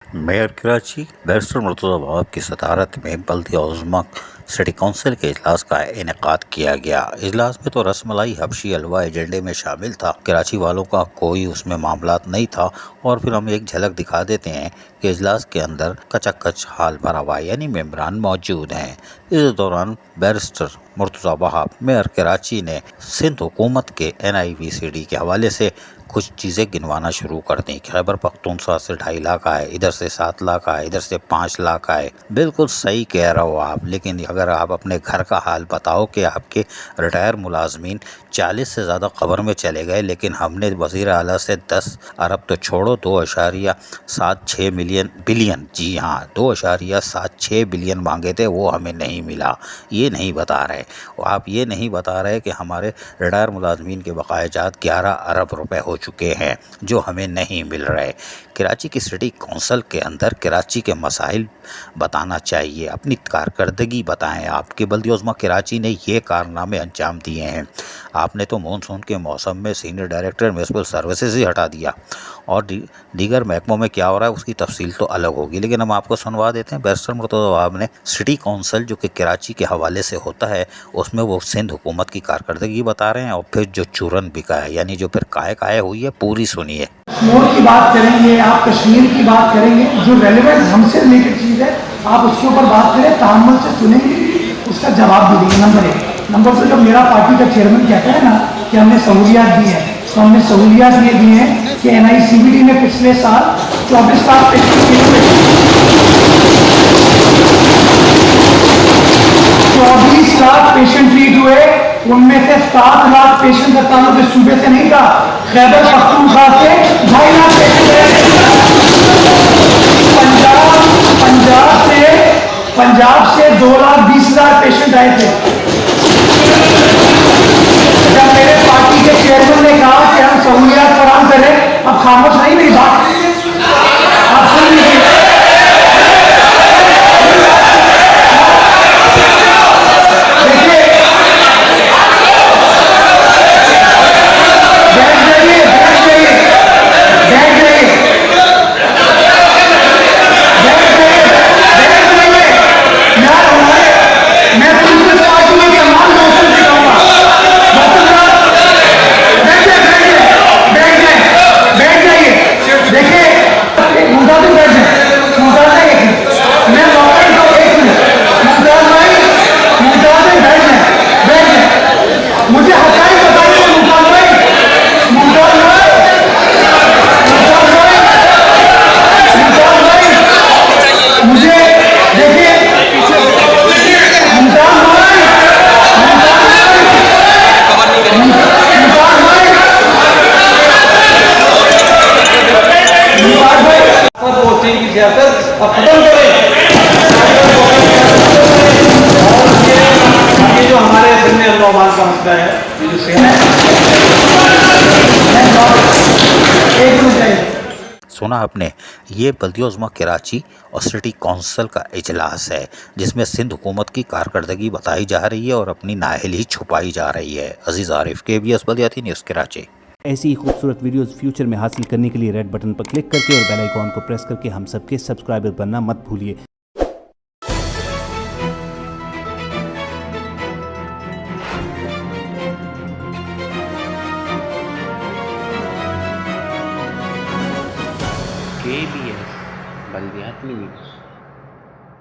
Mayor Karachi barrister Murtaza Wahab की सदारत में बल्दिया उज़्मा सिटी कौंसिल के इजलास का इनेकाद किया गया। इजलास में तो रसमलाई हबशी हलवा एजेंडे में शामिल था। कराची वालों का कोई उसमें मामलात नहीं था। और फिर हम एक झलक दिखा देते हैं कि इजलास के अंदर कचाकच हाल भरा हुआ यानी मेम्बरान मौजूद हैं। इस दौरान बैरिस्टर मुर्तज़ा वहाब मेयर कराची ने सिंध हुकूमत के NIVCD के हवाले से कुछ चीज़ें गिनवाना शुरू कर दी। खैबर पख्तूनख्वा से 2.5 लाख आए, इधर से 7 लाख आए, इधर से 5 लाख आए। बिल्कुल सही कह रहे हो आप, लेकिन अगर आप अपने घर का हाल बताओ कि आपके रिटायर मुलाजमीन 40 से ज़्यादा कब्र में चले गए, लेकिन हमने वज़ीर आला से 10 अरब तो छोड़ो 2.76 बिलियन, जी हाँ 2.76 बिलियन मांगे थे, वो हमें नहीं मिला। ये नहीं बता रहे, आप ये नहीं बता रहे कि हमारे रिटायर मुलाजमीन के बकायाजात 11 अरब रुपए हो चुके हैं जो हमें नहीं मिल रहे। कराची की सिटी कौंसिल के अंदर कराची के मसाइल बताना चाहिए, अपनी कारकर्दगी बताएं। आपके बल्दिया उज़्मा कराची ने ये कारनामे अंजाम दिए हैं। आपने तो मानसून के मौसम में सीनियर डायरेक्टर म्युनिसिपल सर्विसेज ही हटा दिया, और दीगर महकमों में क्या हो रहा है उसकी तफसील तो अलग होगी, लेकिन हम आपको सुनवा देते हैं। बैरिस्टर मुर्तज़ा वहाब ने सिटी कौंसिल जो कि कराची के हवाले से होता है उसमें वो सिंध हुकूमत की कारकर्दगी बता रहे हैं, और फिर जो चूरन बिका है यानी जो फिर काय हुई है, पूरी सुनिए। मोर की बात करेंगे, आप कश्मीर की बात करेंगे, जो रेलिवेंट हमसे रिलेटेड चीज़ है आप उसके ऊपर बात करें, तहम्मुल से सुनेंगे, उसका जवाब भी देंगे। नंबर 1। नंबर 2, जब मेरा पार्टी का चेयरमैन कहता है ना कि हमने सहूलियात दी है, तो हमने सहूलियात ये दी हैं कि NICBD ने पिछले साल 24 lakh patient 24 lakh patient treat हुए, उनमें से 7 लाख पेशेंट ताल्लुक इस सूबे से नहीं था, खैबर पख्तूनख्वा से 2.5 लाख पेशेंट पंजाब से 2,20,000 पेशेंट आए थे। जब मेरे पार्टी के चेयरमैन ने कहा कि हम सहूलियात फराहम करें, अब खामोश नहीं मेरी बात, आप सुन लीजिए। जो हमारे अल्लाह का मसला है, सुना आपने, ये बल्दिया उज़्मा कराची और सिटी कौंसिल का इजलास है जिसमें सिंध हुकूमत की कारकर्दगी बताई जा रही है और अपनी नाअहली छुपाई जा रही है। अजीज़ आरिफ, KBS बल्दियाती न्यूज़ कराची। ऐसी ही खूबसूरत वीडियोस फ्यूचर में हासिल करने के लिए रेड बटन पर क्लिक करके और बेल आइकॉन को प्रेस करके हम सबके सब्सक्राइबर बनना मत भूलिए। KBS बल्दियाती न्यूज़।